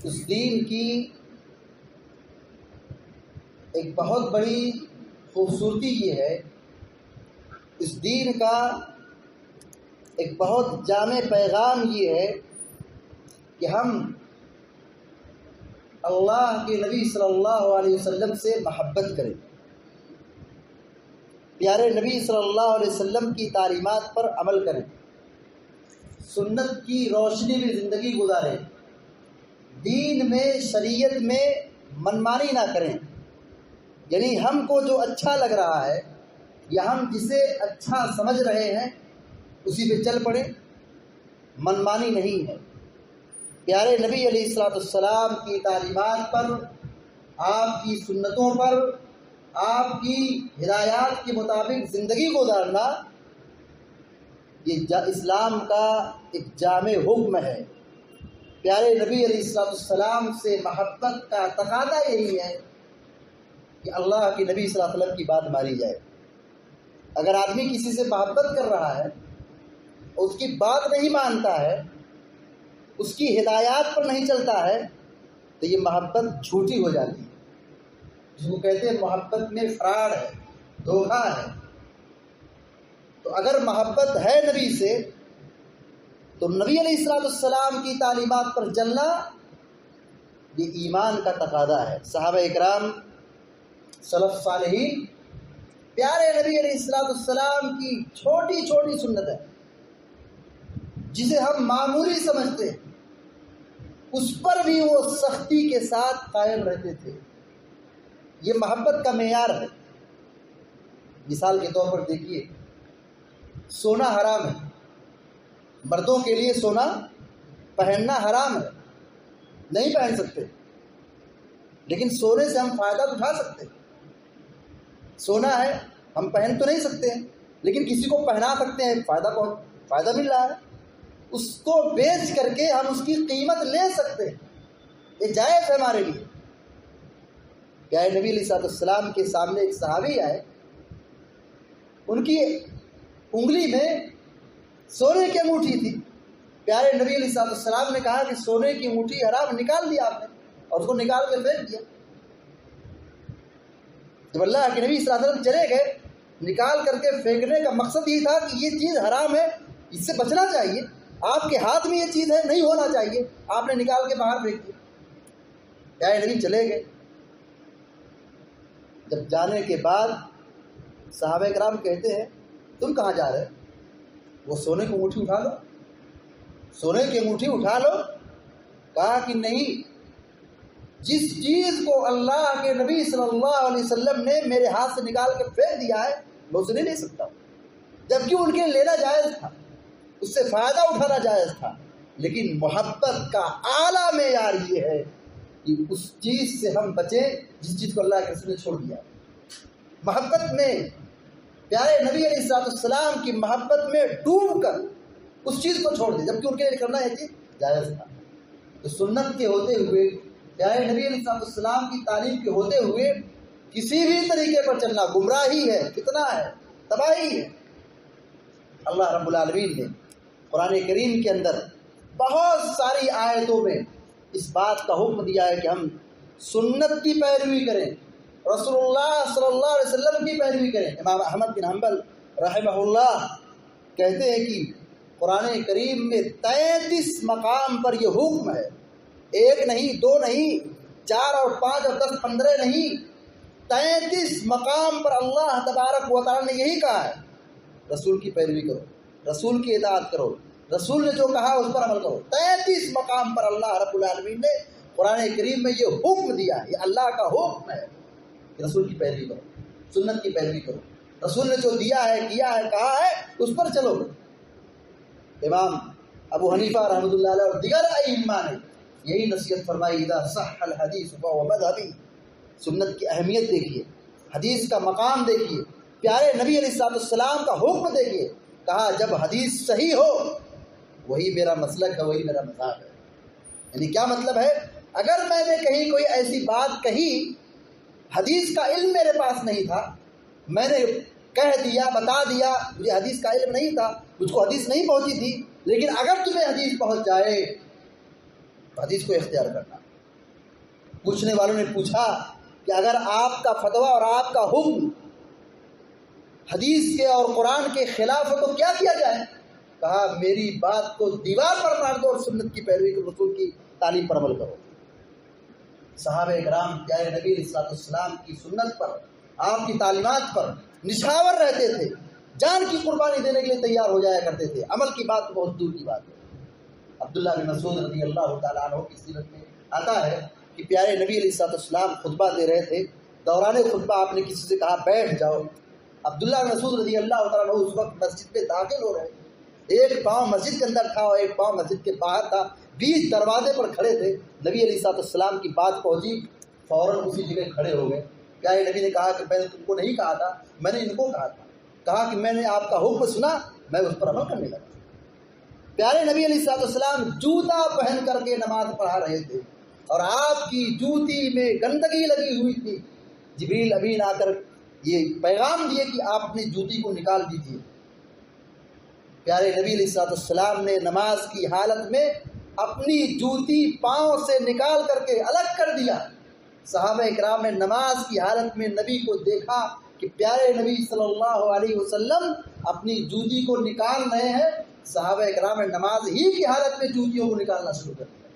اس دین کی ایک بہت بڑی خوبصورتی یہ ہے، اس دین کا ایک بہت جامع پیغام یہ ہے کہ ہم اللہ کے نبی صلی اللہ علیہ وسلم سے محبت کریں، پیارے نبی صلی اللہ علیہ وسلم کی تعلیمات پر عمل کریں، سنت کی روشنی میں زندگی گزاریں، دین میں شریعت میں منمانی نہ کریں، یعنی ہم کو جو اچھا لگ رہا ہے یا ہم جسے اچھا سمجھ رہے ہیں اسی پہ چل پڑیں، منمانی نہیں ہے۔ پیارے نبی علیہ الصلوۃ والسلام کی تعلیمات پر، آپ کی سنتوں پر، آپ کی ہدایات کے مطابق زندگی گزارنا یہ اسلام کا ایک جامع حکم ہے۔ پیارے نبی علیہ الصلوۃ والسلام سے محبت کا تقاضا یہی ہے کہ اللہ کے نبی صلی اللہ علیہ وسلم کی بات مانی جائے۔ اگر آدمی کسی سے محبت کر رہا ہے، اس کی بات نہیں مانتا ہے، اس کی ہدایات پر نہیں چلتا ہے، تو یہ محبت جھوٹی ہو جاتی ہے، جس کو کہتے ہیں محبت میں فراڈ ہے، دھوکہ ہے۔ تو اگر محبت ہے نبی سے تو نبی علیہ الصلوۃ والسلام کی تعلیمات پر چلنا یہ ایمان کا تقاضا ہے۔ صحابہ اکرام، سلف صالحین پیارے نبی علیہ الصلوۃ والسلام کی چھوٹی چھوٹی سنت ہے جسے ہم معمولی سمجھتے ہیں، اس پر بھی وہ سختی کے ساتھ قائم رہتے تھے۔ یہ محبت کا معیار ہے۔ مثال کے طور پر دیکھیے، سونا حرام ہے، مردوں کے لیے سونا پہننا حرام ہے، نہیں پہن سکتے، لیکن سونے سے ہم فائدہ اٹھا سکتے ہیں۔ سونا ہے، ہم پہن تو نہیں سکتے ہیں، لیکن کسی کو پہنا سکتے ہیں، فائدہ مل رہا ہے، اس کو بیچ کر کے ہم اس کی قیمت لے سکتے ہیں، یہ جائز ہے ہمارے لیے۔ پیارے نبی علیہ السلام کے سامنے ایک صحابی آئے، ان کی انگلی میں سونے کی انگوٹھی تھی۔ پیارے نبی علیہ السلام نے کہا کہ سونے کی انگوٹھی حرام، نکال دیا آپ نے، اور اس کو نکال کے پھینک دیا۔ جب اللہ کے نبی صلی اللہ علیہ وسلم چلے گئے، نکال کر کے پھینکنے کا مقصد یہ تھا کہ یہ چیز حرام ہے، اس سے بچنا چاہیے، آپ کے ہاتھ میں یہ چیز ہے، نہیں ہونا چاہیے، آپ نے نکال کے باہر پھینک دیا۔ پیارے نبی چلے گئے۔ جب جانے کے بعد صحابہ کرام کہتے ہیں تم کہاں جا رہے؟ وہ سونے کی انگوٹھی اٹھا لو، سونے کی انگوٹھی اٹھا لو۔ کہا کہ نہیں، جس چیز کو اللہ کے نبی صلی اللہ علیہ وسلم نے میرے ہاتھ سے نکال کے پھینک دیا ہے میں اسے نہیں لے سکتا، جبکہ ان کے لینا جائز تھا، اس سے فائدہ اٹھانا جائز تھا، لیکن محبت کا اعلیٰ معیار یہ ہے کہ اس چیز سے ہم بچیں جس چیز کو اللہ کے رسول نے چھوڑ دیا۔ محبت میں، پیارے نبی علیہ السلام کی محبت میں ڈوب کر اس چیز کو چھوڑ دیں، جبکہ ان کے لیے کرنا یہ چیز جائز تھا۔ تو سنت کے ہوتے ہوئے، پیارے نبی علیہ السلام کی تعلیم کے ہوتے ہوئے کسی بھی طریقے پر چلنا گمراہی ہے، فتنہ ہے، تباہی ہے۔ اللہ رب العالمین نے قرآن کریم کے اندر بہت ساری آیتوں میں اس بات کا حکم دیا ہے کہ ہم سنت کی پیروی کریں، رسول اللہ صلی اللہ علیہ وسلم کی پیروی کریں۔ امام احمد بن حنبل رحمہ اللہ کہتے ہیں کہ قرآن کریم میں 33 مقام پر یہ حکم ہے، ایک نہیں، دو نہیں، 4 اور 5 اور 10 15 نہیں، 33 مقام پر اللہ تبارک و تعالی نے یہی کہا ہے رسول کی پیروی کرو، رسول کی اطاعت کرو، رسول نے جو کہا اس پر عمل کرو۔ 33 مقام پر اللہ رب العالمین نے قرآن کریم میں یہ حکم دیا ہے، یہ اللہ کا حکم ہے کہ رسول کی پیروی کرو، سنت کی پیروی کرو، رسول نے جو دیا ہے، کیا ہے، کہا ہے اس پر چلو۔ امام ابو حنیفہ رحمۃ اللہ علیہ اور دیگر ائمہ نے یہی نصیحت فرمائی، اذا صح الحدیث فهو مذهبی۔ سنت کی اہمیت دیکھیے، حدیث کا مقام دیکھیے، پیارے نبی علیہ السلام کا حکم دیکھیے، کہا جب حدیث صحیح ہو وہی میرا مسلک ہے، وہی میرا مذہب ہے۔ یعنی کیا مطلب ہے؟ اگر میں نے کہیں کوئی ایسی بات کہی، حدیث کا علم میرے پاس نہیں تھا، میں نے کہہ دیا، بتا دیا، مجھے حدیث کا علم نہیں تھا، مجھ کو حدیث نہیں پہنچی تھی، لیکن اگر تمہیں حدیث پہنچ جائے حدیث کو اختیار کرنا۔ پوچھنے والوں نے پوچھا کہ اگر آپ کا فتویٰ اور آپ کا حکم حدیث کے اور قرآن کے خلاف ہے تو کیا کیا جائے؟ کہا میری بات کو دیوار پر مار دو اور سنت کی پیروی کرو، رسول کی تعلیم پر عمل کرو۔ صحابہ کرام پیارے نبی علیہ السلام کی سنت پر، آپ کی تعلیمات پر نشاور رہتے تھے، جان کی قربانی دینے کے لیے تیار ہو جایا کرتے تھے۔ عمل کی بات بہت دور کی بات ہے۔ عبداللہ بن مسعود رضی اللہ تعالیٰ عنہ کی سیرت میں آتا ہے کہ پیارے نبی علیہ السلام خطبہ دے رہے تھے، دوران خطبہ آپ نے کسی سے کہا بیٹھ جاؤ۔ عبداللہ بن مسعود رضی اللہ تعالیٰ عنہ اس وقت مسجد میں داخل ہو رہے تھے، ایک پاؤں مسجد کے اندر تھا اور ایک پاؤں مسجد کے باہر تھا، بیچ دروازے پر کھڑے تھے۔ نبی علیہ السلام کی بات پہنچی، فوراً اسی جگہ کھڑے ہو گئے۔ پیارے نبی نے کہا کہ میں نے تم کو نہیں کہا تھا، میں نے ان کو کہا تھا، کہا کہ میں نے آپ کا حکم سنا، میں اس پر عمل کرنے لگا۔ پیارے نبی علیہ السلام جوتا پہن کر کے نماز پڑھا رہے تھے اور آپ کی جوتی میں گندگی لگی ہوئی تھی۔ جبریل امین آ کر یہ پیغام دیے کہ آپ اپنی جوتی کو نکال دیجیے۔ پیارے نبی علیہ السلام نے نماز کی حالت میں اپنی جوتی پاؤں سے نکال کر کے الگ کر دیا۔ صحابہ اکرام نے نماز کی حالت میں نبی کو دیکھا کہ پیارے نبی صلی اللہ علیہ وسلم اپنی جوتی کو نکال رہے ہیں۔ صحابہ اکرام نے نماز ہی کی حالت میں جوتیوں کو نکالنا شروع کر دیا۔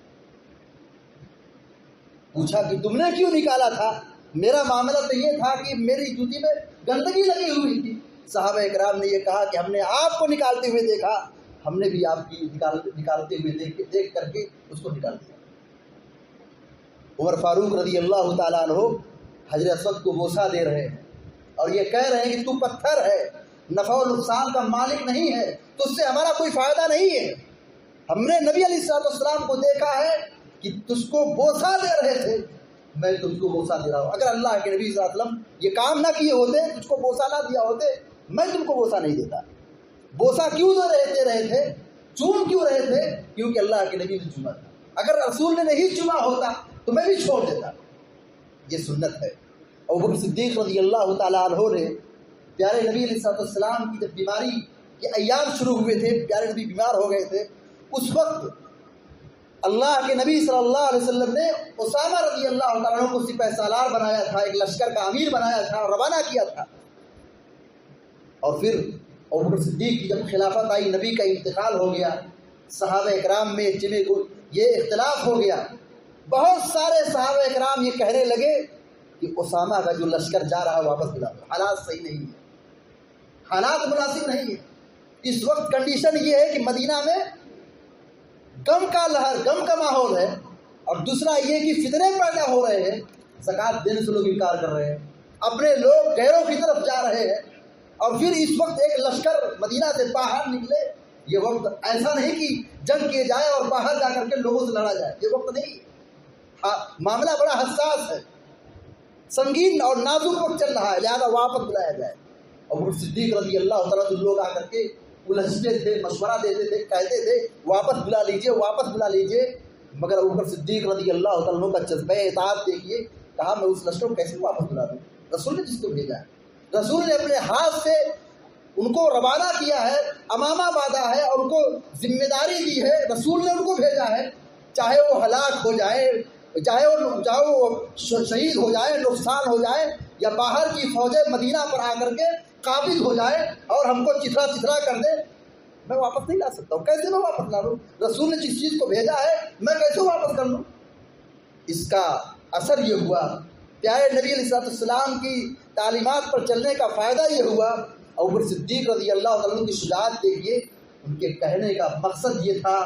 پوچھا کہ تم نے کیوں نکالا تھا؟ میرا معاملہ تو یہ تھا کہ میری جوتی میں گندگی لگی ہوئی تھی۔ صحابہ اکرام نے یہ کہا کہ ہم نے آپ کو نکالتے ہوئے دیکھا، ہم نے بھی آپ کی نکالتے ہوئے دیکھ کر کے اس کو نکال دیا۔ عمر فاروق رضی اللہ تعالیٰ عنہ حجر اسود کو بوسہ دے رہے ہیں اور یہ کہہ رہے ہیں کہ تو پتھر ہے، نفع و نقصان کا مالک نہیں ہے، تو اس سے ہمارا کوئی فائدہ نہیں ہے۔ ہم نے نبی علیہ السلام کو دیکھا ہے کہ تجھ کو بوسہ دے رہے تھے، میں تجھ کو بوسہ دے رہا ہوں۔ اگر اللہ کے نبی صلی اللہ علیہ وسلم یہ کام نہ کیے ہوتے، تجھ کو بوسہ نہ دیا ہوتے، میں تم کو بوسہ نہیں دیتا۔ بوسہ کیوں دے رہے تھے، چوم کیوں رہے تھے؟ کیونکہ اللہ کے نبی نے چوما تھا۔ اگر رسول نے نہیں چوما ہوتا تو میں بھی چھوڑ دیتا۔ یہ سنت ہے۔ ابوبکر صدیق رضی اللہ تعالیٰ عنہ نے پیارے نبی علیہ السلام کی جب بیماری کے ایام شروع ہوئے تھے، پیارے نبی بیمار ہو گئے تھے، اس وقت اللہ کے نبی صلی اللہ علیہ وسلم نے اسامہ رضی اللہ تعالیٰ عنہ کو سپہ سالار بنایا تھا، ایک لشکر کا امیر بنایا تھا اور روانہ کیا تھا۔ اور پھر ابوبکر صدیق کی جب خلافت آئی، نبی کا انتقال ہو گیا، صحابہ اکرام میں یہ اختلاف ہو گیا۔ بہت سارے صحابہ اکرام یہ کہنے لگے کہ اسامہ کا جو لشکر جا رہا ہے واپس بلا دو، حالات صحیح نہیں ہے، حالات مناسب نہیں ہے۔ اس وقت کنڈیشن یہ ہے کہ مدینہ میں غم کا لہر، غم کا ماحول ہے، اور دوسرا یہ کہ فتنے پیدا ہو رہے ہیں، زکوٰۃ دینے سے لوگ انکار کر رہے ہیں، اپنے لوگ غیروں کی طرف جا رہے ہیں، اور پھر اس وقت ایک لشکر مدینہ سے باہر نکلے۔ یہ وقت ایسا نہیں کہ جنگ کیے جائے اور باہر جا کر کے لوگوں سے لڑا جائے، یہ وقت نہیں۔ معاملہ بڑا حساس ہے، سنگین اور نازک وقت چل رہا ہے، لہٰذا واپس بلایا جائے۔ اور صدیق رضی اللہ تعالیٰ سے لوگ آ کر کے الجھتے تھے، مشورہ دیتے تھے، کہتے تھے واپس بلا لیجئے، واپس بلا لیجئے، مگر ابوبکر صدیق رضی اللہ تعالیٰ کا جذبہ اطاعت دیکھیے، کہا میں اس لشکر کو کیسے واپس بلا دوں؟ رسول نے جس کو بھیجا ہے، رسول نے اپنے ہاتھ سے ان کو روانہ کیا ہے، امامہ باندھا ہے اور ان کو ذمہ داری دی ہے، رسول نے ان کو بھیجا ہے، چاہے وہ ہلاک ہو جائے، چاہے وہ شہید ہو جائے، نقصان ہو جائے، یا باہر کی فوجیں مدینہ پر آ کر کے قابض ہو جائے اور ہم کو چترا کر دے، میں واپس نہیں لا سکتا ہوں۔ کیسے میں واپس لا لوں؟ رسول نے جس چیز کو بھیجا ہے میں کیسے واپس کر لوں؟ اس کا اثر یہ ہوا، پیارے نبی علیہ السلام کی تعلیمات پر چلنے کا فائدہ یہ ہوا۔ ابوبکر صدیق رضی اللہ عنہ کی شجاعت دیکھیے، ان کے کہنے کا مقصد یہ تھا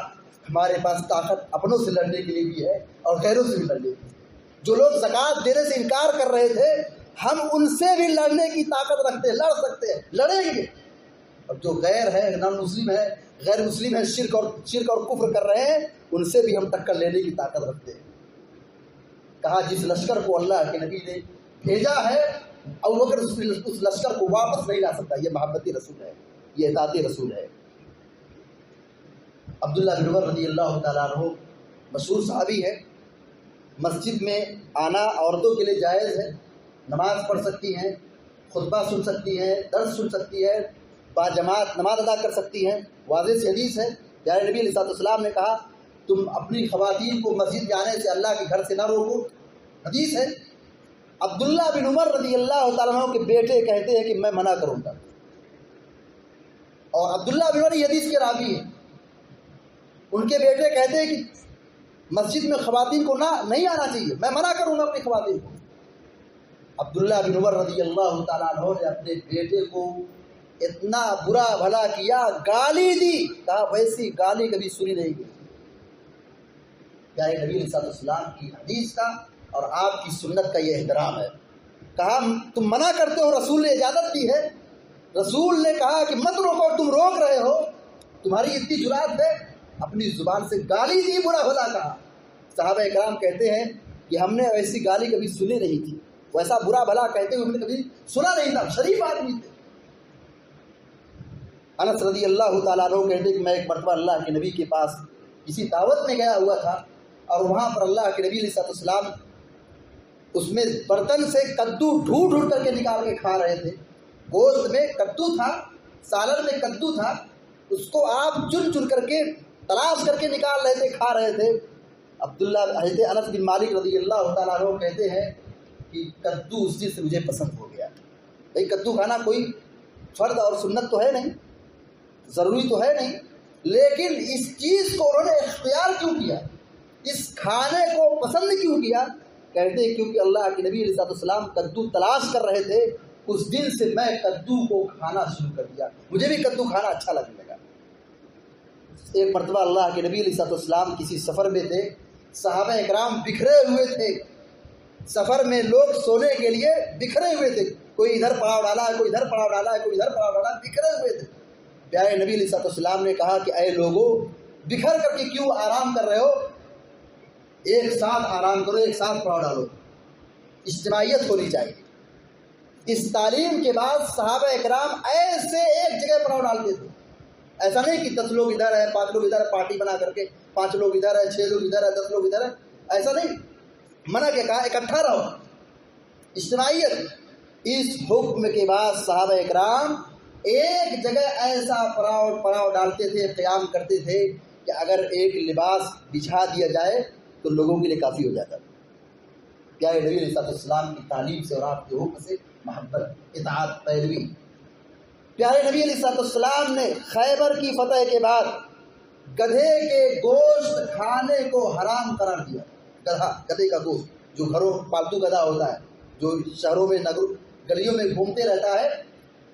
ہمارے پاس طاقت اپنوں سے لڑنے کے لیے بھی ہے اور غیروں سے بھی لڑنے کے لیے۔ جو لوگ زکوٰۃ دینے سے انکار کر رہے تھے، ہم ان سے بھی لڑنے کی طاقت رکھتے ہیں، لڑ سکتے ہیں، لڑیں گے۔ اور جو غیر ہے، نان مسلم ہے، غیر مسلم ہے، شرک اور کفر کر رہے ہیں، ان سے بھی ہم ٹکر لینے کی طاقت رکھتے ہیں۔ کہا جس لشکر کو اللہ کے نبی نے بھیجا ہے، ابوبکر اس لشکر کو واپس نہیں لا سکتا۔ یہ محبتی رسول ہے، یہ اطاعتی رسول ہے۔ عبداللہ بن عمر رضی اللہ تعالیٰ عنہ مشہور صحابی ہے۔ مسجد میں آنا عورتوں کے لیے جائز ہے، نماز پڑھ سکتی ہیں، خطبہ سن سکتی ہیں، درس سن سکتی ہے، با جماعت نماز ادا کر سکتی ہیں، واضح سی حدیث ہے۔ پیارے نبی علیہ السلام نے کہا تم اپنی خواتین کو مسجد جانے سے اللہ کے گھر سے نہ روکو. حدیث ہے. عبداللہ بن عمر رضی اللہ تعالیٰ عنہ کے بیٹے کہتے ہیں کہ میں منع کروں گا, اور عبداللہ بن عمر یہ حدیث کے راوی ہیں. ان کے بیٹے کہتے ہیں کہ مسجد میں خواتین کو نہیں آنا چاہیے, میں منع کروں گا اپنی خواتین کو. عبداللہ بن عمر رضی اللہ تعالیٰ عنہ نے اپنے بیٹے کو اتنا برا بھلا کیا, گالی دی, کہا ویسی گالی کبھی سنی نہیں گئی. پیارے نبی علیہ السلام کی حدیث کا اور آپ کی سنت کا یہ احترام ہے. کہا تم منع کرتے ہو, رسول نے اجازت دی ہے, رسول نے کہا کہ مت روکو, تم روک رہے ہو, تمہاری اتنی جرات ہے, اپنی زبان سے گالی دی, برا بھلا کہا. صحابہ کرام کہتے ہیں کہ ہم نے ایسی گالی کبھی سنی نہیں تھی, ویسا برا بھلا کہتے ہوئے ہم نے کبھی سنا نہیں تھا, شریف آدمی تھے. انس رضی اللہ تعالیٰ عنہ کہتے کہ میں ایک مرتبہ اللہ کے نبی کے پاس کسی دعوت میں گیا ہوا تھا, اور وہاں پر اللہ کے نبی علیہ السلام اس میں برتن سے کدو ڈھونڈ ڈھونڈ کر کے نکال کے کھا رہے تھے. گوشت میں کدو تھا, سالن میں کدو تھا, اس کو آپ چن چن کر کے تلاش کر کے نکال رہے تھے, کھا رہے تھے. عبداللہ حضرت انس بن مالک رضی اللہ تعالیٰ عنہ کہتے ہیں کہ کدو اس چیز سے مجھے پسند ہو گیا. بھائی کدو کھانا کوئی فرض اور سنت تو ہے نہیں, ضروری تو ہے نہیں, لیکن اس چیز کو انہوں نے اختیار کیوں کیا, اس کھانے کو پسند کیوں کیا؟ کہتے ہیں کیونکہ اللہ کے نبی علیہ السلام کدو تلاش کر رہے تھے, اس دن سے میں کدو کو کھانا شروع کر دیا, مجھے بھی کدو کھانا اچھا لگنے لگا. ایک مرتبہ اللہ کے نبی علیہ السلام کسی سفر میں تھے, صحابہ اکرام بکھرے ہوئے تھے, سفر میں لوگ سونے کے لیے بکھرے ہوئے تھے, کوئی ادھر پڑاؤ ڈالا ہے, کوئی ادھر پڑاؤ ڈالا ہے, کوئی ادھر پڑاؤ ڈالا ہے, بکھرے ہوئے تھے. پیارے نبی علیہ السلام نے کہا کہ اے لوگوں, بکھر کر کے کیوں آرام کر رہے ہو, ایک ساتھ آرام کرو, ایک ساتھ پڑاؤ ڈالو. اجتماعیت ہونی چاہیے. اس تعلیم کے بعد صحابہ اکرام ایسے ایک جگہ پڑاؤ ڈالتے تھے. ایسا نہیں کہ 10 لوگ ادھر ہے, 5 لوگ ادھر ہے, پارٹی بنا کر کے 5 لوگ ادھر ہے, 6 لوگ ادھر ہے, 10 لوگ ادھر ہے, ایسا نہیں. منع کیا, کہا اکٹھا رہو, اجتماعیت. اس حکم کے بعد صحابہ اکرام ایک جگہ ایسا پڑاؤ ڈالتے تھے, قیام کرتے تھے کہ اگر ایک لباس بچھا دیا جائے تو لوگوں کے لیے کافی ہو جاتا. پیارے نبی علیہ السلام کی تعلیم سے اور آپ کے حکم سے محبت, اطاعت, پیروی. پیارے نبی علیہ السلام نے خیبر کی فتح کے بعد گدھے کے گوشت کھانے کو حرام قرار دیا. گدھے کا گوشت جو گھروں پالتو گدھا ہوتا ہے, جو شہروں میں گلیوں میں گھومتے رہتا ہے,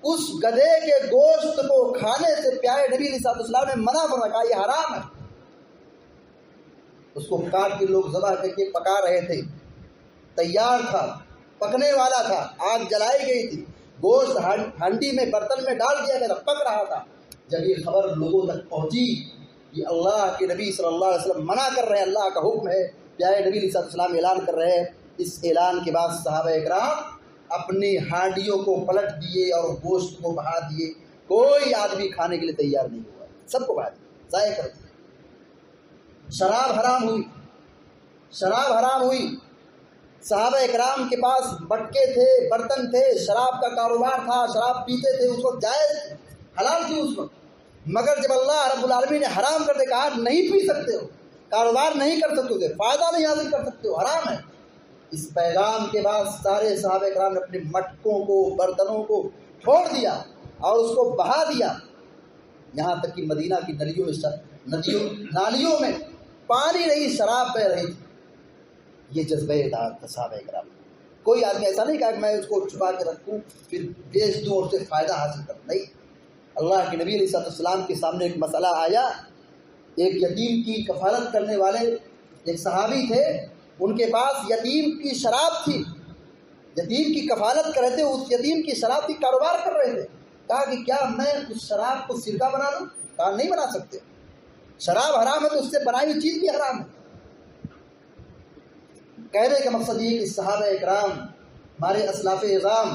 اس گدھے کے گوشت کو کھانے سے پیارے نبی علیہ السلام نے منع کر رکھا, یہ حرام ہے. اس کو کاٹ کے لوگ ذبح کر کے پکا رہے تھے, تیار تھا, پکنے والا تھا, آگ جلائی گئی تھی, گوشت ہانڈی میں برتن میں ڈال دیا گیا, پک رہا تھا. جب یہ خبر لوگوں تک پہنچی کہ اللہ کے نبی صلی اللہ علیہ وسلم منع کر رہے ہیں, اللہ کا حکم ہے, پیارے نبی علیہ السلام اعلان کر رہے ہیں, اس اعلان کے بعد صحابہ اکرام اپنی ہانڈیوں کو پلٹ دیے اور گوشت کو بہا دیے. کوئی آدمی کھانے کے لیے تیار نہیں ہوا, سب کو بہا دیا, ضائع کر دیا. شراب حرام ہوئی, شراب حرام ہوئی. صحابہ اکرام کے پاس مٹکے تھے, برتن تھے, شراب کا کاروبار تھا, شراب پیتے تھے, اس وقت جائز حلال تھی اس وقت. مگر جب اللہ رب العالمین نے حرام کر دے, کہا نہیں پی سکتے ہو, کاروبار نہیں کر سکتے ہو, فائدہ نہیں حاصل کر سکتے ہو, حرام ہے. اس پیغام کے بعد سارے صحابہ اکرام نے اپنے مٹکوں کو, برتنوں کو چھوڑ دیا اور اس کو بہا دیا. یہاں تک کہ مدینہ کی نالیوں میں پانی نہیں, شراب بہ رہی تھی. یہ جذبہ اطاعت تھا صحابہ اکرام. کوئی آدمی ایسا نہیں کہا کہ میں اس کو چھپا کے رکھوں پھر بیچ دوں اور اس سے فائدہ حاصل کروں, نہیں. اللہ کے نبی علیہ السلام کے سامنے ایک مسئلہ آیا. ایک یتیم کی کفالت کرنے والے ایک صحابی تھے, ان کے پاس یتیم کی شراب تھی, یتیم کی کفالت کر رہے تھے, اس یتیم کی شراب کی کاروبار کر رہے تھے. کہا کہ کیا میں اس شراب کو سرکہ بنا لوں؟ کہا نہیں بنا سکتے, شراب حرام ہے تو اس سے بنائی ہوئی چیز بھی حرام ہے. کہنے کا مقصد یہ کہ صحابہ اکرام, ہمارے اسلاف اعظام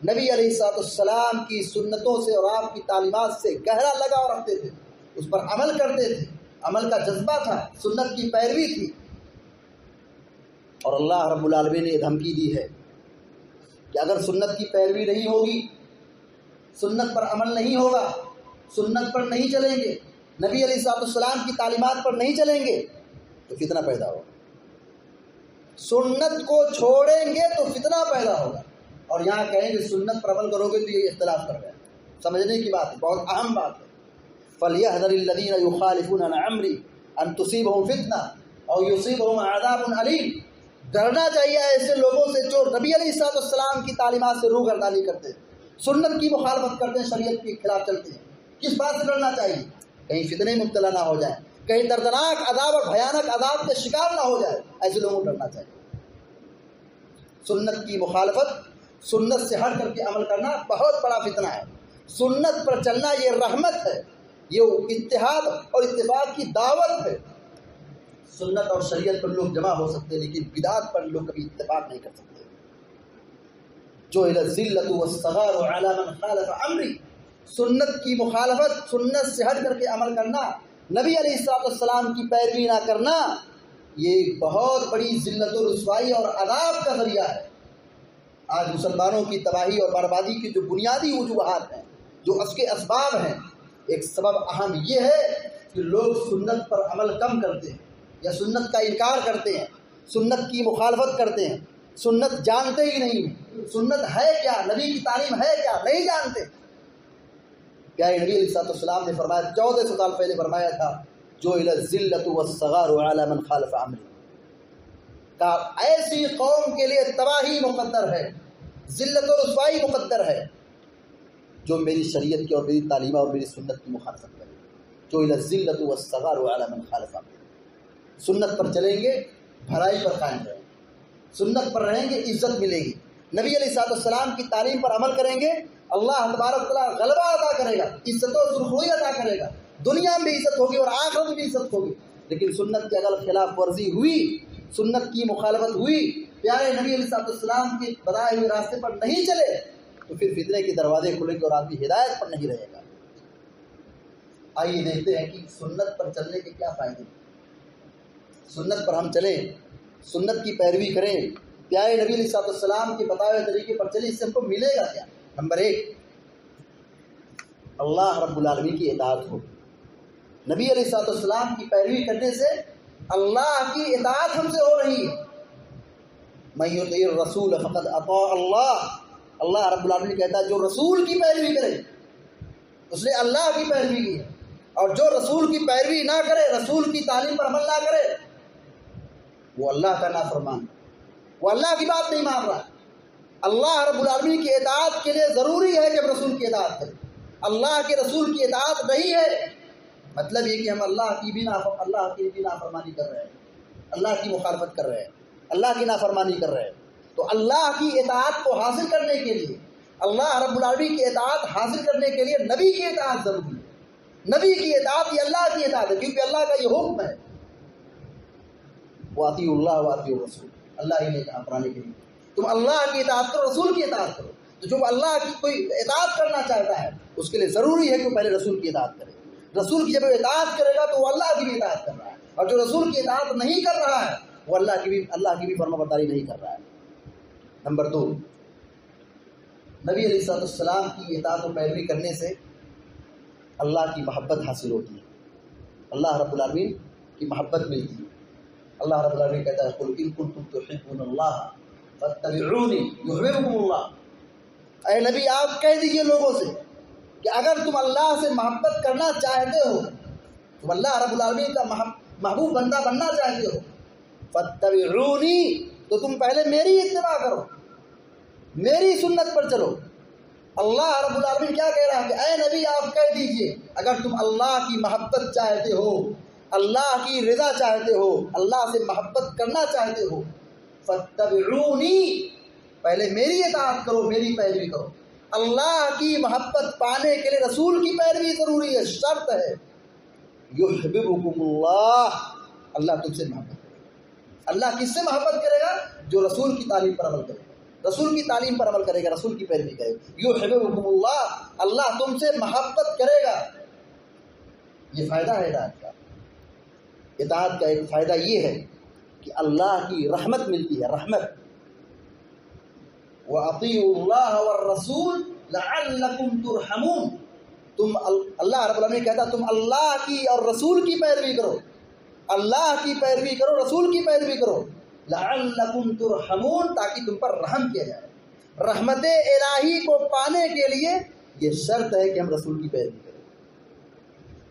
نبی علیہ السلام کی سنتوں سے اور آپ کی تعلیمات سے گہرا لگاؤ رکھتے تھے, اس پر عمل کرتے تھے, عمل کا جذبہ تھا, سنت کی پیروی تھی. اور اللہ رب العالمین نے دھمکی دی ہے کہ اگر سنت کی پیروی نہیں ہوگی, سنت پر عمل نہیں ہوگا, سنت پر نہیں چلیں گے, نبی علیہ الصلوۃ والسلام کی تعلیمات پر نہیں چلیں گے تو فتنہ پیدا ہوگا، سنت کو چھوڑیں گے تو فتنہ پیدا ہوگا۔ اور یہاں کہیں گے سنت پر عمل کرو گے تو یہ اختلاف کر رہے ہیں، سمجھنے کی بات ہے، بہت اہم بات ہے۔ فَلْيَحْذَرِ الَّذِينَ يُخَالِفُونَ عَنْ أَمْرِهِ أَن تُصِيبَهُمْ فِتْنَةٌ أَوْ يُصِيبَهُمْ عَذَابٌ أَلِيمٌ۔ ڈرنا چاہیے ایسے لوگوں سے جو نبی علیہ الصلوۃ والسلام کی تعلیمات سے روگردانی کرتے ہیں، سنت کی مخالفت کرتے ہیں، شریعت کے خلاف چلتے ہیں۔ کس بات سے ڈرنا چاہیے؟ کہیں فتنے میں مبتلا نہ ہو جائیں، کہیں دردناک عذاب اور بھیانک عذاب کے شکار نہ ہو جائے، ایسے لوگوں کو ڈرنا چاہیے۔ سنت کی مخالفت، سنت سے ہٹ کر کے عمل کرنا بہت بڑا فتنہ ہے۔ سنت پر چلنا یہ رحمت ہے، یہ اتحاد اور اتفاق کی دعوت ہے۔ سنت اور شریعت پر لوگ جمع ہو سکتے ہیں لیکن بدعت پر لوگ کبھی اتفاق نہیں کر سکتے۔ جو الذلۃ والصغار علی من خالف امری، سنت کی مخالفت، سنت سے ہٹ کر کے عمل کرنا، نبی علیہ الصلوۃ والسلام کی پیروی نہ کرنا، یہ ایک بہت بڑی ذلت و رسوائی اور عذاب کا ذریعہ ہے۔ آج مسلمانوں کی تباہی اور بربادی کی جو بنیادی وجوہات ہیں، جو اس کے اسباب ہیں، ایک سبب اہم یہ ہے کہ لوگ سنت پر عمل کم کرتے ہیں یا سنت کا انکار کرتے ہیں، سنت کی مخالفت کرتے ہیں، سنت جانتے ہی نہیں، سنت ہے کیا، نبی کی تعلیم ہے کیا، نہیں جانتے۔ پیارے نبی علیہ الصلوۃ والسلام نے فرمایا، 1400 سال پہلے فرمایا تھا، جو الذلۃ والصغار علی من خالف امری، کہ ایسی قوم کے لیے تباہی مقدر ہے، ذلت و رسوائی مقدر ہے جو میری شریعت کی اور میری تعلیم اور میری سنت کی مخالفت کرے۔ جو الذلۃ والصغار علی من خالف امری، سنت پر چلیں گے بھلائی پر قائم رہیں گے، سنت پر رہیں گے عزت ملے گی، نبی علیہ الصلوۃ والسلام کی تعلیم پر عمل کریں گے، اللہ تبارک تعالیٰ غلبہ عطا کرے گا، عزت و سرخروئی عطا کرے گا، دنیا میں بھی عزت ہوگی اور آخرت میں بھی عزت ہوگی۔ لیکن سنت کی اگر خلاف ورزی ہوئی، سنت کی مخالفت ہوئی، پیارے نبی علیہ الصلوۃ والسلام کے بتائے ہوئے راستے پر نہیں چلے تو پھر فتنے کے دروازے کھلیں گے اور آدمی ہدایت پر نہیں رہے گا۔ آئیے دیکھتے ہیں کہ سنت پر چلنے کے کیا فائدے ہیں۔ سنت پر ہم چلیں، سنت کی پیروی کریں، پیارے نبی علیہ الصلوۃ والسلام کے بتائے ہوئے طریقے پر چلیں، اس سے ہم کو ملے گا کیا؟ نمبر 1، اللہ رب العالمین کی اطاعت ہو۔ نبی علیہ الصلوۃ والسلام کی پیروی کرنے سے اللہ کی اطاعت ہم سے ہو رہی ہے۔ من یطع الرسول فقد اطاع اللہ، اللہ رب العالمین کہتا ہے جو رسول کی پیروی کرے اس نے اللہ کی پیروی کی ہے، اور جو رسول کی پیروی نہ کرے، رسول کی تعلیم پر عمل نہ کرے، وہ اللہ کا نافرمان، وہ اللہ کی بات نہیں مان رہا۔ اللہ رب العالمین کی اطاعت کے لیے ضروری ہے کہ ہم رسول کی اطاعت کریں۔ اللہ کے رسول کی اطاعت نہیں ہے مطلب یہ کہ ہم اللہ کی بھی نافرمانی کر رہے ہیں، اللہ کی مخالفت کر رہے ہیں، اللہ کی نافرمانی کر رہے ہیں۔ تو اللہ کی اطاعت کو حاصل کرنے کے لیے، اللہ رب العالمین کی اطاعت حاصل کرنے کے لیے نبی کی اطاعت ضروری ہے۔ نبی کی اطاعت یہ اللہ کی اطاعت ہے، کیونکہ اللہ کا یہ حکم ہے، وَأَطِيعُوا اللَّهَ وَأَطِيعُوا الرَّسُولَ، اللہ ہی نے کہا قرآن کریم تم اللہ کی اطاعت کرو، رسول کی اطاعت کرو۔ تو جو اللہ کی کوئی اطاعت کرنا چاہتا ہے اس کے لیے ضروری ہے کہ وہ پہلے رسول کی اطاعت کرے۔ رسول کی جب وہ اطاعت کرے گا تو وہ اللہ کی بھی اطاعت کر رہا ہے، اور جو رسول کی اطاعت نہیں کر رہا ہے وہ اللہ کی بھی فرمانبرداری نہیں کر رہا ہے۔ نمبر 2، نبی علیہ الصلوۃ والسلام کی اطاعت و پیروی کرنے سے اللہ کی محبت حاصل ہوتی ہے، اللہ رب العالمین کی محبت ملتی ہے۔ اللہ رب العالمین کہتا ہے قُلْ إِن كُنتُمْ تُحِبُّونَ اللَّهَ فَاتَّبِعُونِي يُحْبِبْكُمُ اللَّهُ۔ اے نبی آپ کہہ دیجئے لوگوں سے کہ اگر تم اللہ سے محبت کرنا چاہتے ہو، تم اللہ رب العالمین کا محبوب بندہ بننا چاہتے ہو، فَاتَّبِعُونِي، تو تم پہلے میری اتباع کرو، میری سنت پر چلو۔ اللہ رب العالمین کیا کہہ رہا ہے کہ اے نبی آپ کہہ دیجئے اگر تم اللہ کی محبت چاہتے ہو، اللہ کی رضا چاہتے ہو، اللہ سے محبت کرنا چاہتے ہو، فَاتَّبِعُونِي، پہلے میری اطاعت کرو، میری پیروی کرو۔ اللہ کی محبت پانے کے لیے رسول کی پیروی ضروری ہے، شرط ہے۔ یحببکم اللہ، اللہ تم سے محبت کرے گا۔ اللہ کس سے محبت کرے گا؟ جو رسول کی تعلیم پر عمل کرے گا، رسول کی تعلیم پر عمل کرے گا، رسول کی پیروی کرے گا۔ یحببکم اللہ، اللہ تم سے محبت کرے گا۔ یہ فائدہ ہے ہدایت کا۔ اطاعت کا ایک فائدہ یہ ہے کہ اللہ کی رحمت ملتی ہے، رحمت۔ وَأَطِيعُوا اللَّهَ وَالرَّسُولَ لَعَلَّكُمْ تُرْحَمُونَ، تم اللہ رب العالمین کہتا تم اللہ کی اور رسول کی پیروی کرو، اللہ کی پیروی کرو، رسول کی پیروی کرو، لعلکم ترحمون، تاکہ تم پر رحم کیا جائے۔ رحمت الہی کو پانے کے لیے یہ شرط ہے کہ ہم رسول کی پیروی کریں۔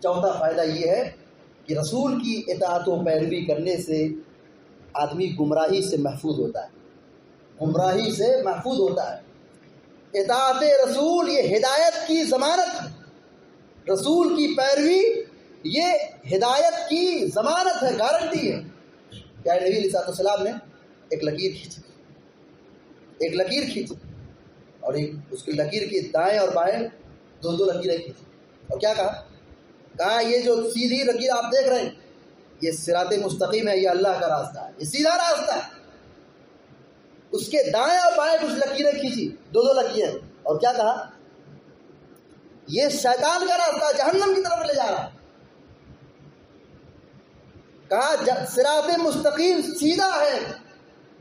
چوتھا فائدہ یہ ہے کہ رسول کی اطاعت و پیروی کرنے سے آدمی گمراہی سے محفوظ ہوتا ہے، گمراہی سے محفوظ ہوتا ہے۔ اطاعت رسول یہ ہدایت کی ضمانت ہے، رسول کی پیروی یہ ہدایت کی ضمانت ہے، گارنٹی ہے۔ کیا نبی علیہ السلام نے ایک لکیر کھینچی اور اس کی لکیر کی دائیں اور بائیں دو لکیریں کھینچی، اور کیا کہا یہ جو سیدھی لکیر آپ دیکھ رہے ہیں یہ صراط مستقیم ہے، یہ اللہ کا راستہ ہے، یہ سیدھا راستہ ہے۔ اس کے دائیں اور بائیں کچھ لکیریں کھینچی، دو لکیریں، اور کیا کہا یہ شیطان کا راستہ جہنم کی طرف لے جا رہا ہے۔ کہا صراط مستقیم سیدھا ہے،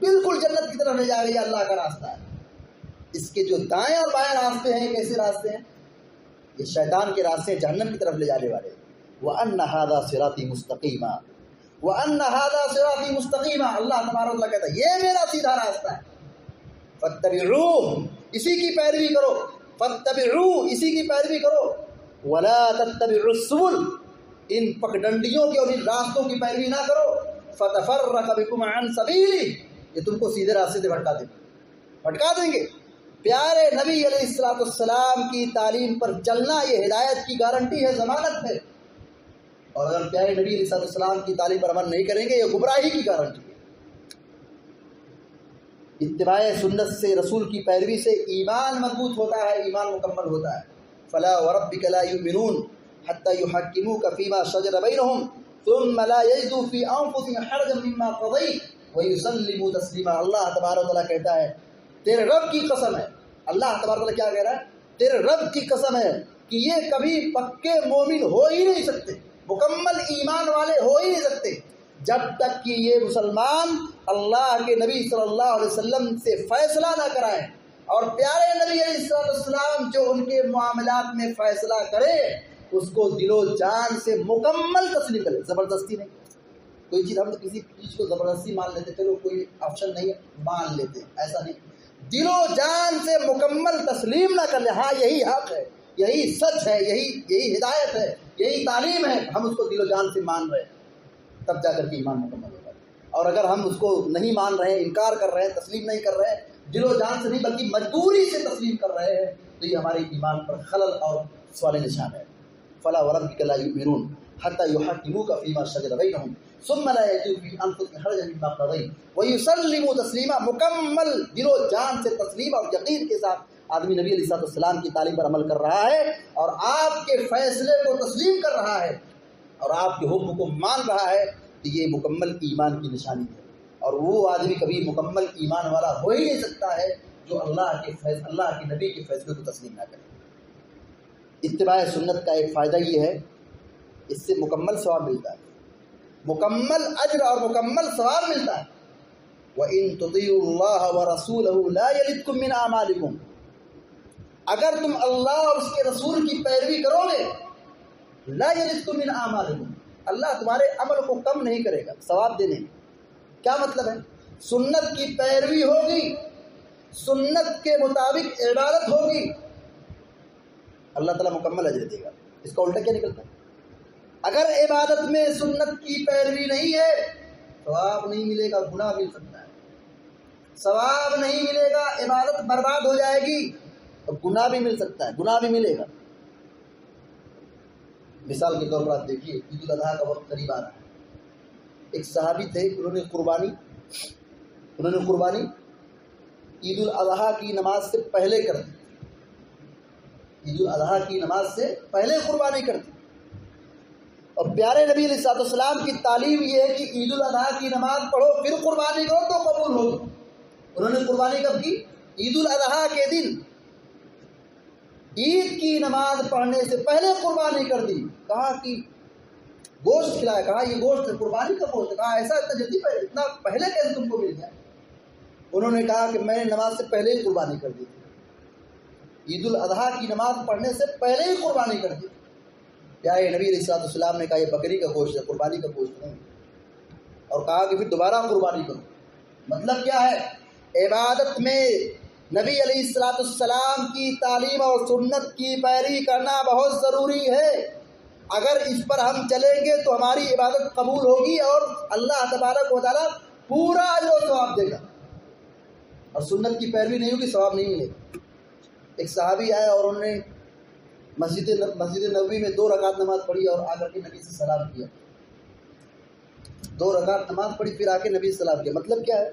بالکل جنت کی طرف لے جا رہی ہے، اللہ کا راستہ ہے۔ اس کے جو دائیں اور بائیں راستے ہیں کیسے راستے ہیں؟ یہ شیطان کے راستے جہنم کی طرف لے جانے والے۔ وَأَنَّ هَذَا صِرَاطِي مُسْتَقِيمًا وَأَنَّ هَذَا صِرَاطِي مُسْتَقِيمًا، اللہ تبارک و تعالیٰ کہتا ہے یہ میرا سیدھا راستہ ہے، فَاتَّبِعُوهُ، اسی کی پیروی کرو، فَاتَّبِعُوهُ، اسی کی پیروی کرو، وَلَا تَتَّبِعُوا السُّبُلَ، ان پگڈنڈیوں کے اور ان راستوں کی پیروی نہ کرو، فَتَفَرَّقَ بِكُمْ عَنْ سَبِيلِهِ، یہ تم کو سیدھے راستے سے بھٹکا دیں گے۔ پیارے نبی علیہ السلام کی تعلیم پر چلنا یہ ہدایت کی گارنٹی ہے، ضمانت ہے، اور اگر پیارے نبی علیہ السلام کی تعلیم پر عمل نہیں کریں گے یہ گمراہی کی گارنٹی ہے۔ اتباع سنت سے، رسول کی پیروی سے ایمان مضبوط ہوتا ہے، ایمان مکمل ہوتا ہے۔ فلا وربک لا یؤمنون حتی یحکموک فیما شجر بینہم ثم لا یجدوا فی انفسہم حرجا مما قضیت ویسلموا تسلیما، اللہ تبارک و تعالیٰ کہتا ہے تیرے رب کی قسم ہے، اللہ تبارک و تعالیٰ کیا کہہ رہا ہے؟ تیرے رب کی قسم ہے کہ یہ کبھی پکے مومن ہو ہی نہیں سکتے، مکمل ایمان والے ہو ہی نہیں سکتے جب تک کہ یہ مسلمان اللہ کے نبی صلی اللہ علیہ وسلم سے فیصلہ نہ کرائیں، اور پیارے نبی علیہ السلام جو ان کے معاملات میں فیصلہ کرے اس کو دل و جان سے مکمل تسلیم کرے، زبردستی نہیں۔ کوئی چیز ہم کسی چیز کو زبردستی مان لیتے، چلو کوئی آپشن نہیں ہے مان لیتے، ایسا نہیں، دل و جان سے مکمل تسلیم نہ کر لیں، ہاں یہی حق ہے، یہی سچ ہے، یہی ہدایت ہے، یہی تعلیم ہے، ہم اس کو دل و جان سے مان رہے ہیں، تب جا کر کے ایمان مکمل ہوگا۔ اور اگر ہم اس کو نہیں مان رہے ہیں، انکار کر رہے ہیں، تسلیم نہیں کر رہے ہیں، دل و جان سے نہیں بلکہ مجبوری سے تسلیم کر رہے ہیں، تو یہ ہمارے ایمان پر خلل اور سوال نشان ہے۔ فلا وربک لا یؤمنون حتی یحکموک فیما شجر بینہم ثم لا یجدوا فی انفسہم حرجا مما قضیت ویسلموا تسلیما، مکمل دل و جان سے تسلیم اور یقین کے ساتھ آدمی نبی علیہ السلام کی تعلیم پر عمل کر رہا ہے اور آپ کے فیصلے کو تسلیم کر رہا ہے اور آپ کے حکم کو مان رہا ہے، تو یہ مکمل ایمان کی نشانی ہے۔ اور وہ آدمی کبھی مکمل ایمان والا ہو ہی نہیں سکتا ہے جو اللہ کے نبی کے فیصلے کو تسلیم نہ کرے۔ اتباع سنت کا ایک فائدہ یہ ہے اس سے مکمل ثواب ملتا ہے، مکمل اجر اور مکمل ثواب ملتا ہے۔ وَإِن تُطِيعُوا اللَّهَ وَرَسُولَهُ لَا يَلِتْكُم مِّنْ أَعْمَالِكُمْ، اگر تم اللہ اور اس کے رسول کی پیروی کرو گے، لا يَلِتْكُم مِّنْ أَعْمَالِكُمْ، اللہ تمہارے عمل کو کم نہیں کرے گا ثواب دینے میں۔ کیا مطلب ہے؟ سنت کی پیروی ہوگی، سنت کے مطابق عبادت ہوگی، اللہ تعالیٰ مکمل اجر دے گا۔ اس کا الٹا کیا نکلتا ہے؟ اگر عبادت میں سنت کی پیروی نہیں ہے ثواب نہیں ملے گا، گناہ مل سکتا ہے، ثواب نہیں ملے گا، عبادت برباد ہو جائے گی اور گناہ بھی مل سکتا ہے، گناہ بھی ملے گا۔ مثال کے طور پر آپ دیکھیے عید الاضحیٰ کا وقت قریب آ رہا ہے، ایک صحابی تھے، انہوں نے قربانی عید الاضحیٰ کی نماز سے پہلے کر دی، عید الاضحیٰ کی نماز سے پہلے قربانی کر دی۔ اور پیارے نبی علیہ السلام کی تعلیم یہ ہے کہ عید الاضحیٰ کی نماز پڑھو پھر قربانی کرو تو قبول ہوگی۔ انہوں نے قربانی کب کی؟ عید الاضحیٰ کے دن، عید کی نماز پڑھنے سے پہلے قربانی کر دی۔ کہا کہ گوشت کھلایا، کہا یہ گوشت ہے، قربانی کا گوشت ہے، کہا ایسا اتنا جلدی اتنا پہلے کیسے تم کو مل جائے؟ انہوں نے کہا کہ میں نے نماز سے پہلے ہی قربانی کر دی تھی۔ عید الاضحیٰ کی نماز پڑھنے سے پہلے ہی قربانی کر دی. پیارے نبی علیہ السلام نے کہا یہ بکری کا گوشت ہے، قربانی کا گوشت نہیں، اور کہا کہ پھر دوبارہ قربانی کرو. مطلب کیا ہے؟ عبادت میں نبی علیہ السلام کی تعلیم اور سنت کی پیروی کرنا بہت ضروری ہے. اگر اس پر ہم چلیں گے تو ہماری عبادت قبول ہوگی اور اللہ تبارک و تعالیٰ پورا اجر و ثواب دے گا. اور سنت کی پیروی نہیں ہوگی، ثواب نہیں ملے گا. ایک صحابی آیا اور انہوں نے مسجد نبوی میں 2 رکعت نماز پڑھی اور آ کر کے نبی سے سلام کیا. 2 رکعت نماز پڑھی پھر آ کے نبی سے سلام کیا. مطلب کیا ہے؟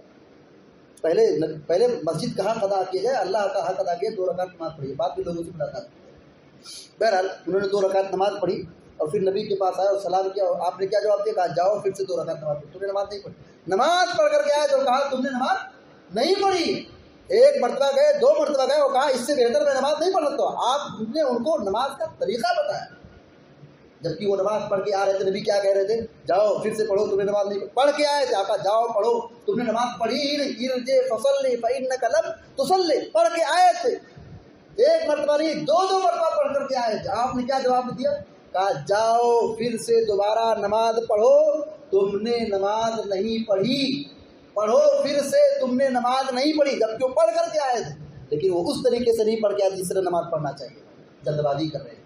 پہلے مسجد کا حق ادا کیا جائے، اللہ کا حق ادا کیا. 2 رکعت نماز پڑھی، بعد میں لوگوں سے ملاقات کی. بہرحال انہوں نے 2 رکعت نماز پڑھی اور پھر نبی کے پاس آئے اور سلام کیا. اور آپ نے کیا جواب دیا؟ کہا جاؤ پھر سے 2 رکعت نماز پڑھی. تم نے نماز نہیں پڑھی. نماز پڑھ کر کے آئے تو کہا تم نے نماز نہیں پڑھی. 1 مرتبہ گئے، 2 مرتبہ گئے اور کہا اس سے بہتر میں نماز نہیں پڑھ سکتا. آپ نے ان کو نماز کا طریقہ بتایا، جبکہ وہ نماز پڑھ کے آ رہے تھے. نبی کیا کہہ رہے تھے؟ جاؤ پھر سے پڑھو، تم نے نماز نہیں پڑھ کے آئے تھے. آقا جاؤ پڑھو، تم نے نماز پڑھی ہی نہیں. ارجع فصلی فإنک لم تصلی، پڑھ کے آئے تھے. 1 مرتبہ نہیں، 2 مرتبہ پڑھ کر کے آئے تھے. آپ نے کیا جواب دیا؟ کہا جاؤ پھر سے دوبارہ نماز پڑھو، تم نے نماز نہیں پڑھی. پڑھو پھر سے، تم نے نماز نہیں پڑھی. جبکہ وہ پڑھ کر کے آئے تھے، لیکن وہ اس طریقے سے نہیں پڑھ کے آئے جس طرح نماز پڑھنا چاہیے. جلد بازی کر رہے تھے،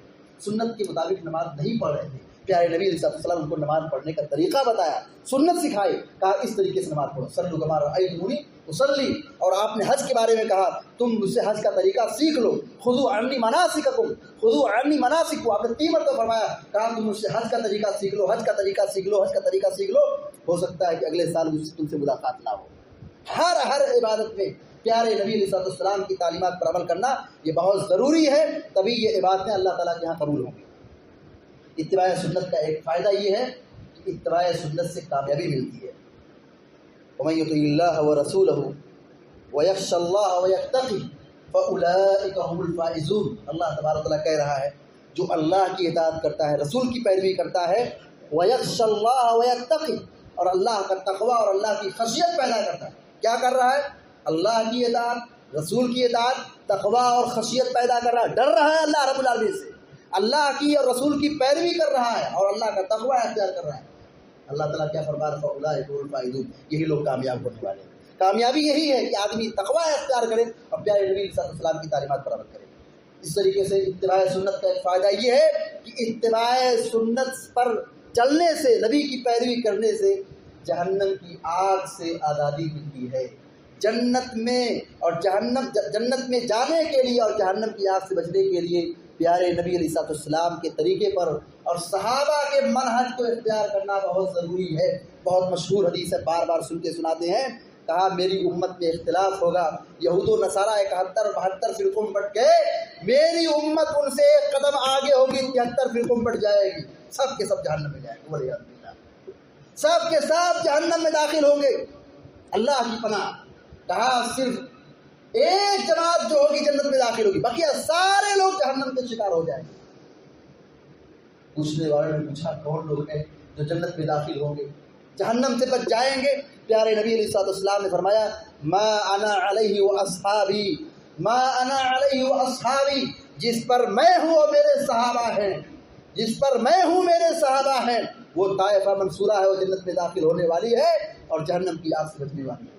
سنت کے مطابق نماز نہیں پڑھ رہے تھے. پیارے نبی علیہ السلام ان کو نماز پڑھنے کا طریقہ بتایا، سنت سکھائی. کہا اس طریقے سے نماز پڑھو، صلو کما رأیتمونی اصلی. اور آپ نے حج کے بارے میں کہا تم مجھ سے حج کا طریقہ سیکھ لو. خذوا عنی مناسککم، خذوا عنی مناسککم. آپ نے 3 مرتبہ فرمایا. کہا تم مجھ سے حج کا طریقہ سیکھ لو، حج کا طریقہ سیکھ لو، حج کا طریقہ سیکھ لو. ہو سکتا ہے کہ اگلے سال مجھ سے تم سے ملاقات نہ ہو. ہر عبادت میں پیارے نبی علیہ السلام کی تعلیمات پر عمل کرنا یہ بہت ضروری ہے، تبھی یہ عبادتیں اللہ تعالیٰ کے یہاں قبول ہوں گی. اتباع سنت کا ایک فائدہ یہ ہے کہ اتباع سنت سے کامیابی ملتی ہے. وَمَن يُطِعِ اللَّهَ وَرَسُولَهُ وَيَخْشَ اللَّهَ وَيَتَّقِ فَأُولَٰئِكَ هُمُ الْفَائِزُونَ. اللہ تبارک و تعالیٰ کہہ رہا ہے جو اللہ کی اطاعت کرتا ہے، رسول کی پیروی کرتا ہے، وَيَخْشَ اللَّهَ وَيَتَّقِ، اور اللہ کا تقوی اور اللہ کی خشیت پیدا کرتا ہے. کیا کر رہا ہے؟ اللہ کی اطاعت، رسول کی اطاعت، تقوی اور خشیت پیدا کر رہا ہے. ڈر رہا ہے اللہ رب العالمین سے، اللہ کی اور رسول کی پیروی کر رہا ہے اور اللہ کا تقوی اختیار کر رہا ہے. اللہ تعالیٰ کیا فرما رہا ہے؟ فَأُولَٰئِکَ هُمُ الْفَائِزُونَ. یہی لوگ کامیاب ہونے والے ہیں. کامیابی یہی ہے کہ آدمی تقوی اختیار کرے اور پیارے نبی صلی اللہ علیہ وسلم کی تعلیمات پر عمل کرے. اس طریقے سے اتباع سنت کا ایک فائدہ یہ ہے کہ اتباع سنت پر چلنے سے، نبی کی پیروی کرنے سے جہنم کی آگ سے آزادی ملتی ہے. جنت میں جانے کے لیے اور جہنم کی آگ سے بچنے کے لیے پیارے نبی علیہ السلام کے طریقے پر اور صحابہ کے منہج کو اختیار کرنا بہت ضروری ہے. بہت مشہور حدیث ہے، بار بار سنتے سناتے ہیں. کہا میری امت میں اختلاف ہوگا، یہود و نصارہ 71-72 فرقوں میں بٹ گئے، میری امت ان سے 1 قدم آگے ہوگی، 73 فرقوں میں بٹ جائے گی، سب کے سب جہنم میں جائیں گے. والعیاذ باللہ، سب کے سب جہنم میں داخل ہوں گے. اللہ کی پناہ. کہا صرف ایک جماعت جو ہوگی جنت میں داخل ہوگی، باقی سارے لوگ جہنم کے شکار ہو جائیں گے. پوچھنے والوں نے پوچھا کون لوگ ہیں جو جنت میں داخل ہوں گے، جہنم سے بچ جائیں گے؟ پیارے نبی علیہ السلام نے فرمایا ما انا علیہ واصحابی، ما انا علیہ واصحابی، جس پر میں ہوں اور میرے صحابہ ہیں، جس پر میں ہوں میرے صحابہ ہیں، وہ طائفہ منصورہ ہے، وہ جنت میں داخل ہونے والی ہے اور جہنم کی آگ سے بچنے والی ہے.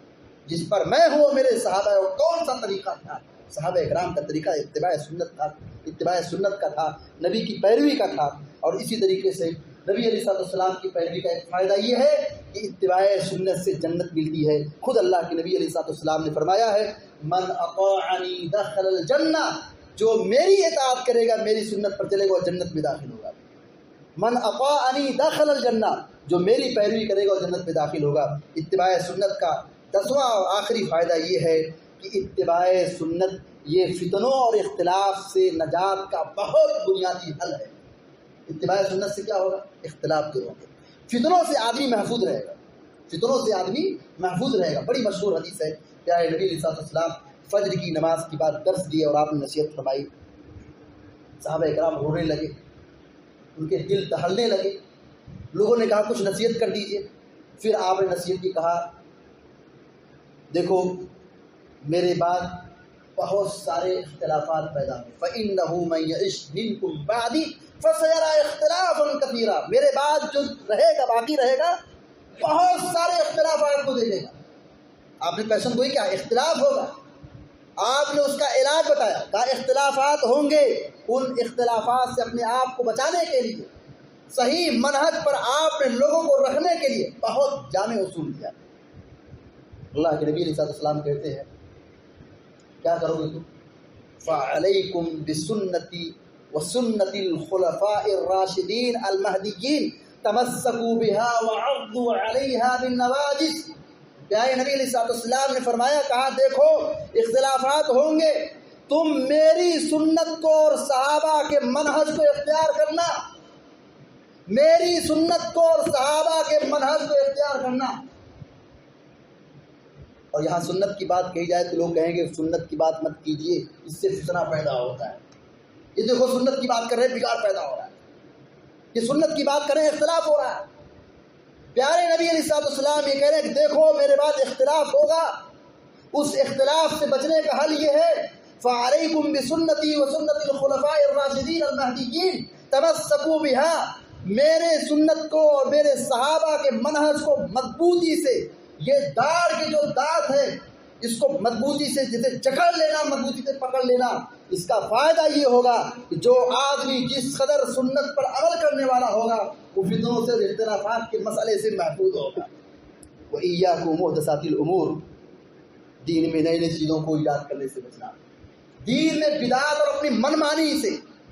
جس پر میں ہوں اور میرے صحابہ ہے. وہ کون سا طریقہ تھا؟ صحابہ اکرام کا طریقہ اتباع سنت تھا، اتباع سنت کا تھا، نبی کی پیروی کا تھا. اور اسی طریقے سے نبی علیہ السلام کی پیروی کا ایک فائدہ یہ ہے کہ اتباع سنت سے جنت ملتی ہے. خود اللہ کے نبی علیہ السلام نے فرمایا ہے من اطاعنی دخل الجنہ، جو میری اطاعت کرے گا، میری سنت پر چلے گا، وہ جنت میں داخل ہوگا. من اطاعنی دخل الجنہ، جو میری پیروی کرے گا وہ جنت میں داخل ہوگا. اتباع سنت کا 10واں اور آخری فائدہ یہ ہے کہ اتباع سنت یہ فتنوں اور اختلاف سے نجات کا بہت بنیادی حل ہے. اتباع سنت سے کیا ہوگا؟ اختلاف دور ہوں گے، فتنوں سے آدمی محفوظ رہے گا، فتنوں سے آدمی محفوظ رہے گا. بڑی مشہور حدیث ہے، پیارے نبی علیہ السلام فجر کی نماز کی بعد درس دیے اور آپ نے نصیحت فرمائی. صحابہ اکرام رونے لگے، ان کے دل دہلنے لگے. لوگوں نے کہا کچھ نصیحت کر دیجئے. پھر آپ نے نصیحت کی، کہا دیکھو میرے بعد بہت سارے اختلافات پیدا ہوئے. فَإِنَّهُ مَن يَعِشْ مِنكُم بَعْدِي فَسَيَرَىٰ اخْتِلَافًا كَثِيرًا. میرے بعد جو رہے گا، باقی رہے گا، بہت سارے اختلافات کو دیکھے گا. آپ نے پیشن گوئی کیا اختلاف ہوگا، آپ نے اس کا علاج بتایا، کہا اختلافات ہوں گے. ان اختلافات سے اپنے آپ کو بچانے کے لیے، صحیح منہج پر آپ نے لوگوں کو رکھنے کے لیے بہت جامع اصول دیا. اللہ کے نبی علیہ السلام کہتے ہیں کیا کرو گے تم؟ فَعَلَيْكُمْ بِسُنَّتِي وَسُنَّتِ الْخُلَفَاءِ الرَّاشِدِينَ الْمَهْدِيِّينَ تَمَسَّكُوا بِهَا وَعَضُّوا عَلَيْهَا بِالنَّوَاجِذِ. پیارے نبی علیہ السلام نے فرمایا، کہا دیکھو اختلافات ہوں گے، تم میری سنت کو اور صحابہ کے منہج کو اختیار کرنا، میری سنت کو اور صحابہ کے منہج کو اختیار کرنا. اور یہاں سنت کی بات کہی جائے تو لوگ کہیں گے سنت کی بات مت کیجیے، اس سے فتنہ پیدا ہوتا ہے. یہ دیکھو سنت کی بات کر رہے ہیں، بگاڑ پیدا ہو رہا ہے. یہ سنت کی بات کر رہے ہیں، اختلاف ہو رہا ہے. پیارے نبی علیہ السلام یہ کہہ رہے ہیں کہ دیکھو میرے بعد اختلاف ہوگا، اس اختلاف سے بچنے کا حل یہ ہے فَعَلَيْكُمْ بِسُنَّتِي وَسُنَّتِ الْخُلَفَاءِ الرَّاشِدِينَ الْمَهْدِيِّينَ تَمَسَّكُوا بِهَا. میرے سنت کو اور میرے صحابہ کے منہج کو مضبوطی سے، یہ داڑ کی جو دات ہے اس کو مضبوطی سے جسے جکڑ لینا، مضبوطی سے پکڑ لینا. اس کا فائدہ یہ ہوگا کہ جو آدمی جس قدر سنت پر عمل کرنے والا ہوگا وہ فتنوں سے، اختلافات کے مسئلے سے محفوظ ہوگا. وَإِيَّاكُم مُحْدَثَاتِ الْأُمُورِ. دین میں نئی نئی چیزوں کو ایجاد کرنے سے بچنا، دین میں بدعات اور اپنی من مانی سے،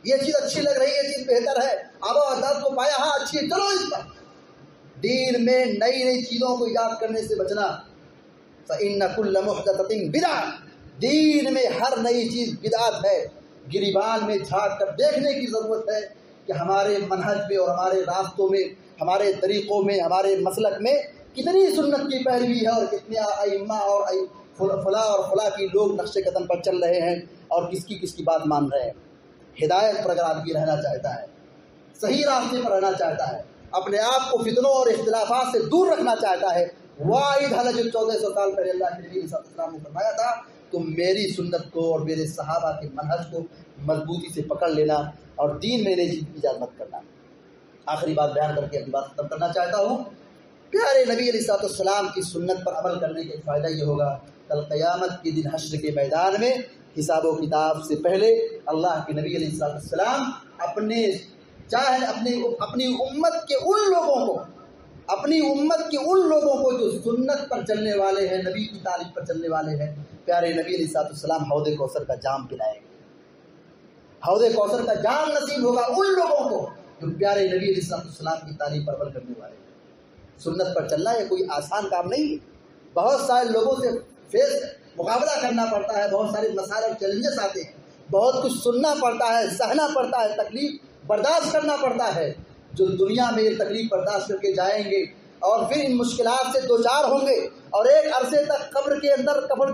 یہ چیز اچھی لگ رہی ہے، یہ چیز بہتر ہے، آبا و اجداد کو پایا، ہاں اچھی ہے، چلو اس پر. دین میں نئی نئی چیزوں کو ایجاد کرنے سے بچنا. فَإِنَّ كُلَّ مُحْدَثَةٍ بِدْعَةٌ. دین میں ہر نئی چیز بدعت ہے. گریبان میں جھانک کر دیکھنے کی ضرورت ہے کہ ہمارے منہج میں اور ہمارے راستوں میں، ہمارے طریقوں میں، ہمارے مسلک میں کتنی سنت کی پیروی ہے اور کتنے ائمہ اور فلاں اور فلاں کی لوگ نقش قدم پر چل رہے ہیں اور کس کی بات مان رہے ہیں. ہدایت پر اگر آدمی رہنا چاہتا ہے، صحیح راستے پر رہنا چاہتا ہے، اپنے آپ کو فتنوں اور اختلافات سے دور رکھنا چاہتا ہے، واحد حل جو 1400 سال پہلے اللہ کے نبی صلی اللہ علیہ وسلم نے فرمایا تھا تم میری سنت کو اور میرے صحابہ کے منہج کو مضبوطی سے پکڑ لینا اور دین میں نئی چیز کی ایجاد مت کرنا. آخری بات بیان کر کے اپنی بات ختم کرنا چاہتا ہوں. پیارے نبی علیہ السلام کی سنت پر عمل کرنے کا فائدہ یہ ہوگا کل قیامت کے دن حشر کے میدان میں حساب و کتاب سے پہلے اللہ کے نبی علیہ السلام اپنی امت کے ان لوگوں کو جو سنت پر چلنے والے ہیں، نبی کی تعلیم پر چلنے والے ہیں، پیارے نبی علیہ السلام حوض کوثر کا جام پلائیں گے. حوض کوثر کا جام نصیب ہوگا ان لوگوں کو جو پیارے نبی علیہ السلام کی تعلیم پر عمل کرنے والے ہیں. سنت پر چلنا یہ کوئی آسان کام نہیں ہے. بہت سارے لوگوں سے مقابلہ کرنا پڑتا ہے، بہت سارے مسائل اور چیلنجز آتے ہیں، بہت کچھ سننا پڑتا ہے، سہنا پڑتا ہے، تکلیف برداشت کرنا پڑتا ہے. جو دنیا میں یہ تکلیف برداشت کر کے جائیں گے اور پھر ان مشکلات سے دوچار ہوں گے اور ایک عرصے تک قبر کے اندر قبر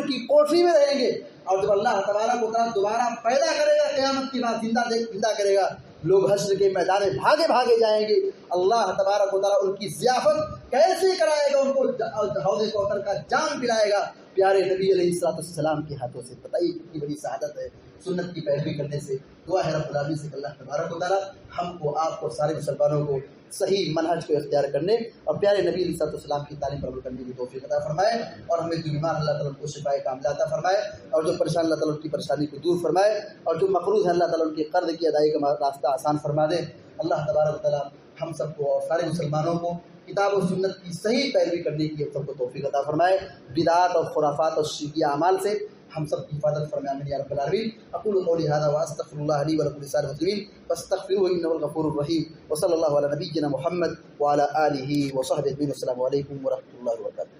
کی کوٹری میں رہیں گے، اور جب اللہ تبارک و تعالیٰ دوبارہ پیدا کرے گا قیامت کی بات زندہ کرے گا، لوگ حشر کے میدان میں بھاگے جائیں گے. اللہ تبارک و تعالیٰ ان کی ضیافت کیسے کرائے گا، ان کو حوض کوثر کا جام پلائے گا پیارے نبی علیہ السلام کے ہاتھوں سے. بتائیے کتنی بڑی سعادت ہے سنت کی پیروی کرنے سے. دعا ہے رب العالمین سے کہ اللہ تبارک و تعالیٰ ہم کو، آپ کو، سارے مسلمانوں کو صحیح منہج کو اختیار کرنے اور پیارے نبی علیہ السلام کی تعلیم پر عمل کرنے کی توفیق عطا فرمائے، اور ہمیں جو بیمار اللہ تعالیٰ کو شفاء کاملہ عطا فرمائے، اور جو پریشان اللہ تعالیٰ کی پریشانی کو دور فرمائے، اور جو مقروض ہے اللہ تعالیٰ ان کے قرض کی ادائیگی کا راستہ آسان فرما دے. اللہ تبارک و تعالیٰ ہم سب کو اور سارے مسلمانوں کو کتاب و سنت کی صحیح پیروی کرنے کی سب کو توفیق عطا فرمائے. بدعات اور خرافات اور شرکیہ اعمال سے ہم سب کی حفاظت فرمائے آمین یا رب العالمین. اقول قولی ھذا واستغفر اللہ لی ولکم ولسائر المسلمین فاستغفروہ انہ الغفور الرحیم. وصلی اللہ علی نبینا محمد وعلی آلہ وصحبہ اجمعین. السلام علیکم ورحمۃ اللہ وبرکاتہ.